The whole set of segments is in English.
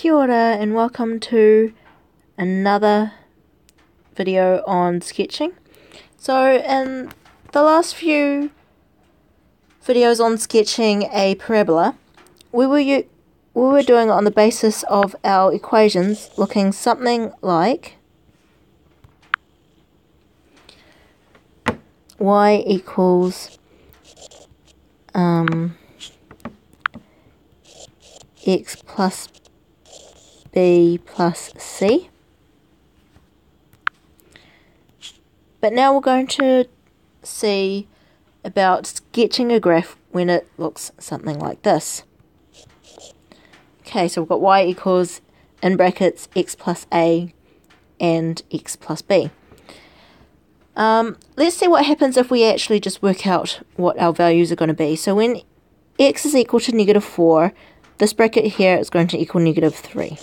Kia ora and welcome to another video on sketching. So in the last few videos on sketching a parabola, we were doing it on the basis of our equations looking something like y equals x plus b plus c. But now we're going to see about sketching a graph when it looks something like this. Okay, so we've got y equals, in brackets, x plus a and x plus b. Let's see what happens if we actually just work out what our values are going to be. So when x is equal to -4, this bracket here is going to equal -3.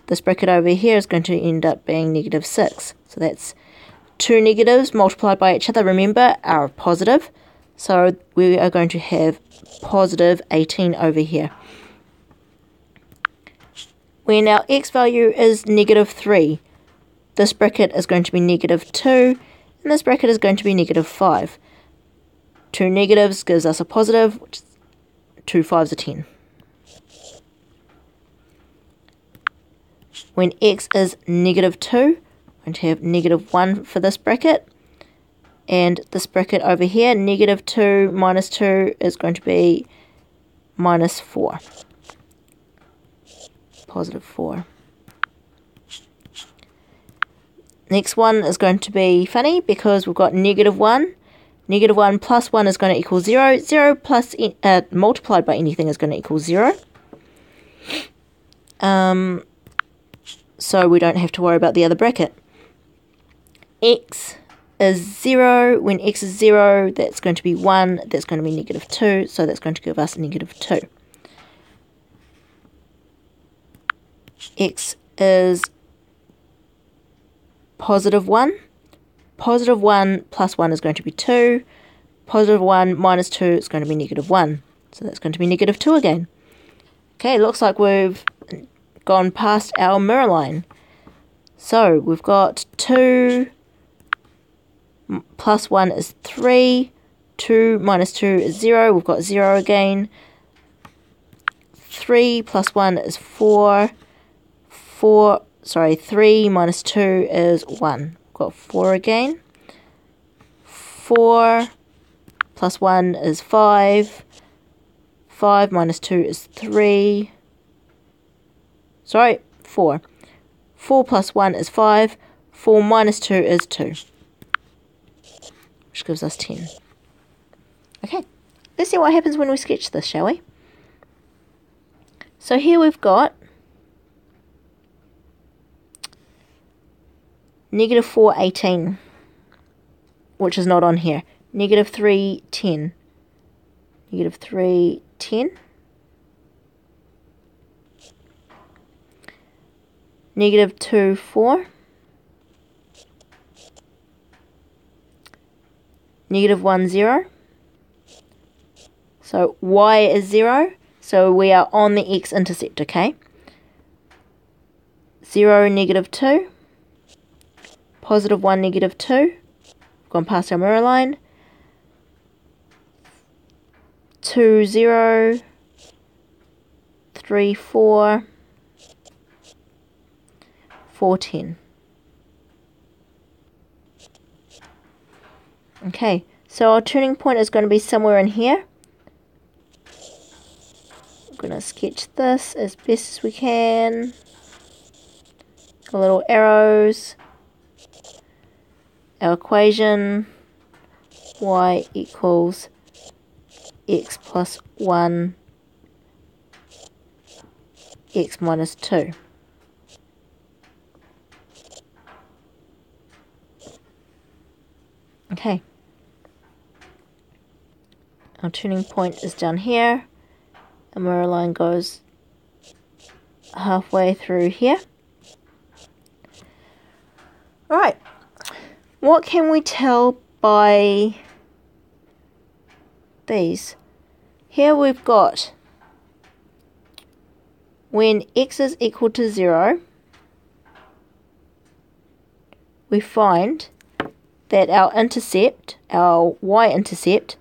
This bracket over here is going to end up being -6. So that's two negatives multiplied by each other, remember, are positive. So we are going to have positive 18 over here. When our x value is -3, this bracket is going to be -2, and this bracket is going to be -5. Two negatives gives us a positive, which is 2 5s are 10. When x is -2, I'm going to have -1 for this bracket, and this bracket over here, -2 minus 2 is going to be -4. Positive 4. Next one is going to be funny because we've got -1. -1 plus 1 is going to equal 0. 0 plus multiplied by anything is going to equal 0. So we don't have to worry about the other bracket. X is 0. When x is 0, that's going to be 1. That's going to be -2. So that's going to give us -2. X is positive 1. Positive 1 plus 1 is going to be 2. Positive 1 minus 2 is going to be -1. So that's going to be -2 again. Okay, looks like we've gone past our mirror line. So we've got 2 plus 1 is 3. 2 minus 2 is 0. We've got 0 again. 3 plus 1 is 4. 3 minus 2 is 1. We've got 4 again. 4 plus 1 is 5. 5 minus 2 is 3. 4. 4 plus 1 is 5. 4 minus 2 is 2. Which gives us 10. Okay, let's see what happens when we sketch this, shall we? So here we've got -4, 18, which is not on here. -3, 10. -3, 10. -2, 4. -1, 0. So y is 0. So we are on the x-intercept, okay? 0, -2. Positive 1, -2. Gone past our mirror line. 2, 0. 3, 4. 4, 10. Okay, so our turning point is going to be somewhere in here. I'm going to sketch this as best as we can. Little arrows. Our equation, y equals x plus 1, x minus 2. Okay. Our turning point is down here. The mirror line goes halfway through here. Alright. What can we tell by these? Here we've got when x is equal to 0, we find that our intercept, our y-intercept,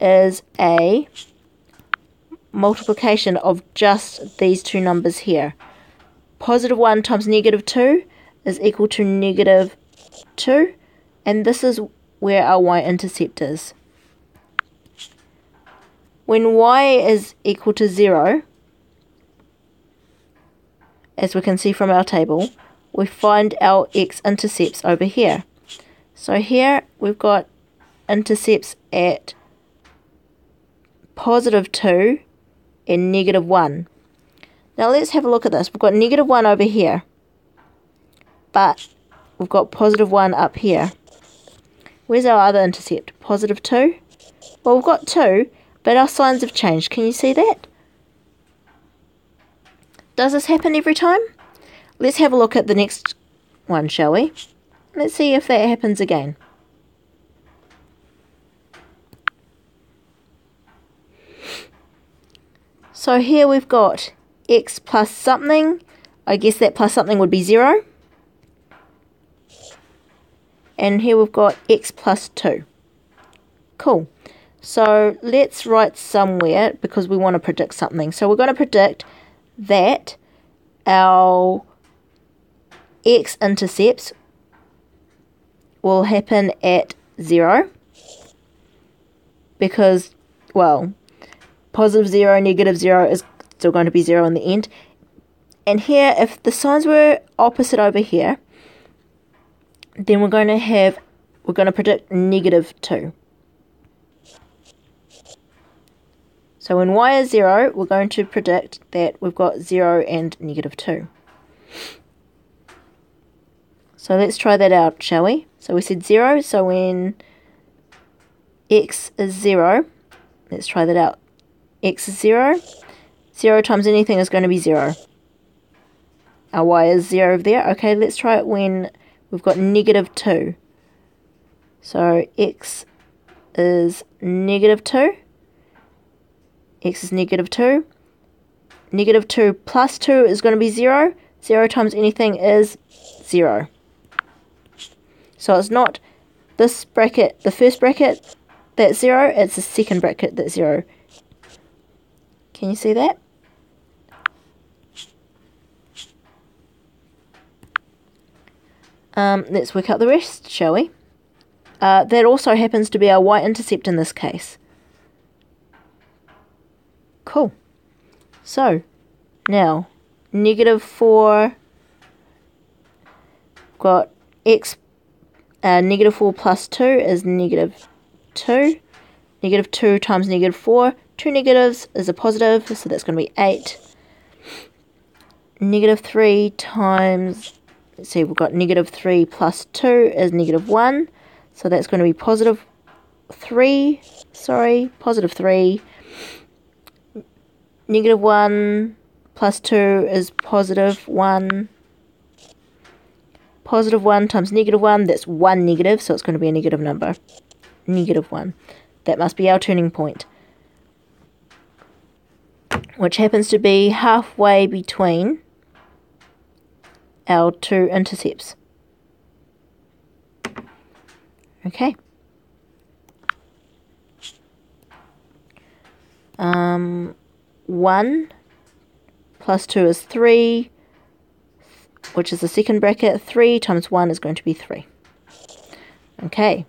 is a multiplication of just these two numbers here. Positive 1 times negative 2 is equal to negative 2, and this is where our y-intercept is. When y is equal to 0, as we can see from our table, we find our x-intercepts over here. So here we've got intercepts at positive 2 and negative 1. Now let's have a look at this. We've got negative 1 over here, but we've got positive 1 up here. Where's our other intercept? Positive 2? Well, we've got 2, but our signs have changed. Can you see that? Does this happen every time? Let's have a look at the next one, shall we? Let's see if that happens again. So here we've got x plus something. I guess that plus something would be 0. And here we've got x plus 2. Cool. So let's write somewhere because we want to predict something. So we're going to predict that our x-intercepts will happen at 0 because, well, positive 0, negative 0 is still going to be 0 in the end. And here, if the signs were opposite over here, then we're going to predict negative 2. So when y is 0, we're going to predict that we've got 0 and negative 2. So let's try that out, shall we? So we said 0, so when x is 0, let's try that out. X is 0. 0 times anything is going to be 0. Our y is 0 over there. Okay, let's try it when we've got negative 2. So x is negative 2. X is negative 2. Negative 2 plus 2 is going to be 0. 0 times anything is 0. So it's not this bracket, the first bracket that's 0, it's the second bracket that's 0. Can you see that? Let's work out the rest, shall we? That also happens to be our y-intercept in this case. Cool. So, now, negative 4, got x, negative 4 plus 2 is negative 2. Negative 2 times negative 4, 2 negatives is a positive, so that's going to be 8. Negative 3 times, let's see, we've got negative 3 plus 2 is negative 1, so that's going to be positive 3, positive 3. Negative 1 plus 2 is positive 1. Positive 1 times negative 1, that's 1 negative, so it's going to be a negative number. Negative 1. That must be our turning point, which happens to be halfway between our two intercepts. Okay. 1 plus 2 is 3, which is the second bracket. 3 times 1 is going to be 3. Okay.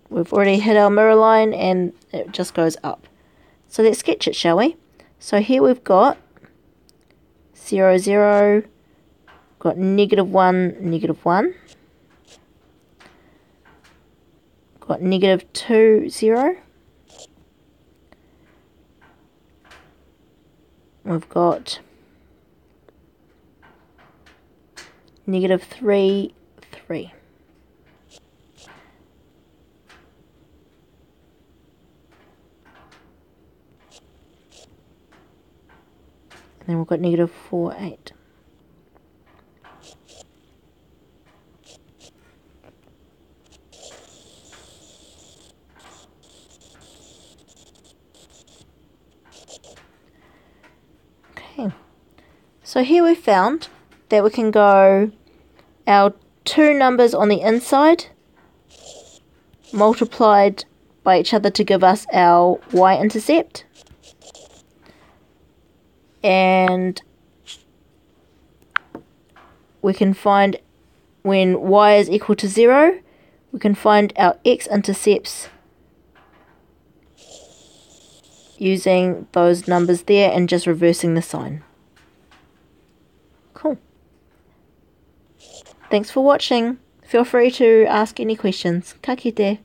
We've already hit our mirror line and it just goes up. So let's sketch it, shall we? So here we've got 0, 0, got negative 1, negative 1. Got negative 2, 0. We've got negative 3, 3. And then we've got negative 4, 8. Okay, So here we found that we can go our two numbers on the inside multiplied by each other to give us our y-intercept, and we can find when y is equal to 0, we can find our x-intercepts using those numbers there and just reversing the sign. Cool. Thanks for watching. Feel free to ask any questions. Ka kite.